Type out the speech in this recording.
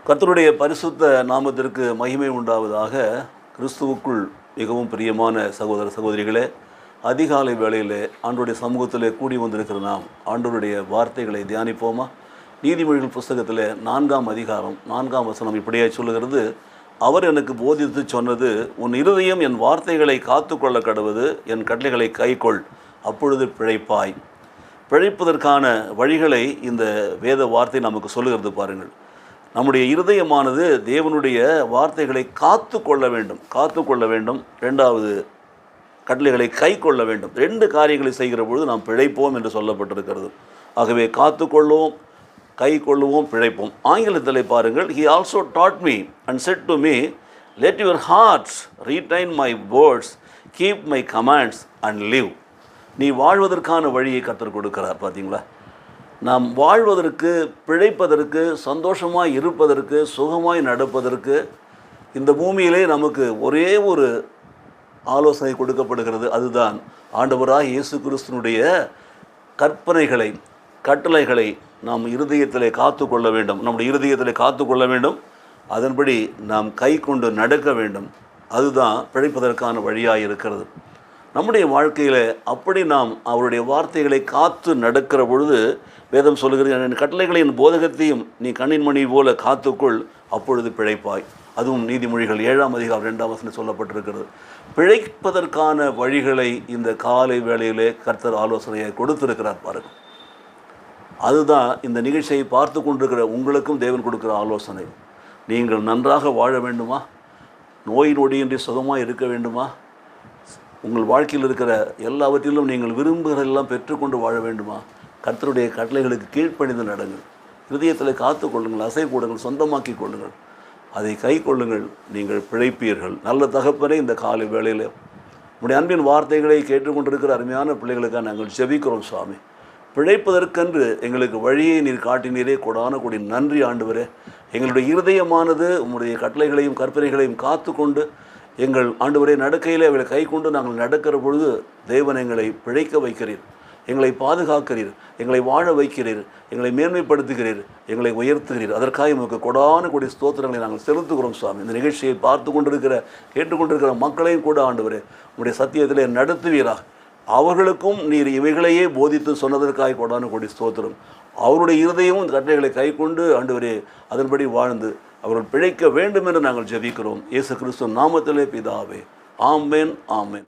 கர்த்தருடைய பரிசுத்த நாமத்திற்கு மகிமை உண்டாவதாக. கிறிஸ்துவுக்குள் மிகவும் பிரியமான சகோதர சகோதரிகளே, அதிகாலை வேளையிலே ஆண்டவருடைய சமூகத்திலே கூடி வந்திருக்கிற நாம் ஆண்டவருடைய வார்த்தைகளை தியானிப்போமா? நீதிமொழிகள் புஸ்தகத்தில் 4ஆம் அதிகாரம் 4ஆம் வசனம் இப்படியே சொல்லுகிறது, அவர் எனக்கு போதித்து சொன்னது, உன் இருதயம் என் வார்த்தைகளை காத்து கொள்ள கடவது, என் கட்டளைகளை கைக்கொள், அப்பொழுது பிழைப்பாய். பிழைப்பதற்கான வழிகளை இந்த வேத வார்த்தை நமக்கு சொல்லுகிறது. பாருங்கள், நம்முடைய இருதயமானது தேவனுடைய வார்த்தைகளை காத்து கொள்ள வேண்டும். ரெண்டாவது, கட்டளைகளை கை கொள்ள வேண்டும். 2 காரியங்களை செய்கிற பொழுது நாம் பிழைப்போம் என்று சொல்லப்பட்டிருக்கிறது. ஆகவே காத்து கொள்வோம், கை கொள்ளுவோம், பிழைப்போம். ஆங்கிலத்தில் பாருங்கள், he also taught me and said to me, let your hearts retain my words, keep my commands and live. நீ வாழ்வதற்கான வழியை கர்த்தர் கொடுக்கிறார். பார்த்தீங்களா? நாம் வாழ்வதற்கு, பிழைப்பதற்கு, சந்தோஷமாய் இருப்பதற்கு, சுகமாய் நடப்பதற்கு இந்த பூமியிலே நமக்கு ஒரே ஒரு ஆலோசனை கொடுக்கப்படுகிறது. அதுதான் ஆண்டவராக இயேசு கிறிஸ்துனுடைய கற்பனைகளை, கட்டளைகளை நாம் இருதயத்திலே காத்து கொள்ள வேண்டும். நம்முடைய இருதயத்திலே காத்து கொள்ள வேண்டும். அதன்படி நாம் கை கொண்டு நடக்க வேண்டும். அதுதான் பிழைப்பதற்கான வழியாக இருக்கிறது. நம்முடைய வாழ்க்கையில் அப்படி நாம் அவருடைய வார்த்தைகளை காத்து நடக்கிற பொழுது வேதம் சொல்லுகிறது, என் கட்டளைகளின் போதகத்தையும் நீ கண்ணின் மணி போல காத்துக்கொள், அப்பொழுது பிழைப்பாய். அதுவும் நீதிமொழிகள் 7ஆம் அதிகாரம் 2ஆம் வசனம் சொல்லப்பட்டிருக்கிறது. பிழைப்பதற்கான வழிகளை இந்த காலை வேளையிலே கர்த்தர் ஆலோசனையை கொடுத்திருக்கிறார். பாருங்கள், அதுதான் இந்த நிகழ்ச்சியை பார்த்து கொண்டிருக்கிற உங்களுக்கும் தேவன் கொடுக்கிற ஆலோசனை. நீங்கள் நன்றாக வாழ வேண்டுமா? நோய் நொடியின்றி சுகமாக இருக்க வேண்டுமா? உங்கள் வாழ்க்கையில் இருக்கிற எல்லாவற்றிலும் நீங்கள் விரும்புகிறதெல்லாம் பெற்றுக்கொண்டு வாழ வேண்டுமா? கர்த்தருடைய கட்டளைகளுக்கு கீழ்ப்பணிந்து நடங்கள். இதயத்தில் காத்து கொள்ளுங்கள், அசை போடுங்கள், சொந்தமாக்கி கொள்ளுங்கள், அதை கை கொள்ளுங்கள், நீங்கள் பிழைப்பீர்கள். நல்ல தகப்பனே, இந்த காலை வேளையில் உடைய அன்பின் வார்த்தைகளை கேட்டுக்கொண்டிருக்கிற அருமையான பிள்ளைகளுக்காக நாங்கள் ஜெபிக்கிறோம். சுவாமி, பிழைப்பதற்கென்று எங்களுக்கு வழியை நீர் காட்டினீரே, கொடான கொடி நன்றி ஆண்டவரே. எங்களுடைய இருதயமானது உம்முடைய கட்டளைகளையும் கற்பனைகளையும் காத்து கொண்டு எங்கள் ஆண்டவரே நடக்கையிலே அவளை கை கொண்டு நாங்கள் நடக்கிற பொழுது தேவன் எங்களை பிழைக்க வைக்கிறீர், எங்களை பாதுகாக்கிறீர், எங்களை வாழ வைக்கிறீர், எங்களை மேன்மைப்படுத்துகிறீர், எங்களை உயர்த்துகிறீர். அதற்காக உங்களுக்கு கொடான கொடி ஸ்தோத்திரங்களை நாங்கள் செலுத்துகிறோம். சுவாமி, இந்த நிகழ்ச்சியை பார்த்து கொண்டிருக்கிற, கேட்டுக்கொண்டிருக்கிற மக்களையும் கூட ஆண்டவரே உங்களுடைய சத்தியத்திலே நடத்துவீராக. அவர்களுக்கும் நீர் இவைகளையே போதித்து சொன்னதற்காக கொடான கொடி ஸ்தோத்திரம். அவருடைய இருதயமும் கட்டளைகளை கை கொண்டு ஆண்டவரே அதன்படி வாழ்ந்து அவர்கள் பிழைக்க வேண்டும் என்று நாங்கள் ஜெபிக்கிறோம். இயேசு கிறிஸ்து நாமத்திலே பிதாவே, ஆமென், ஆமென்.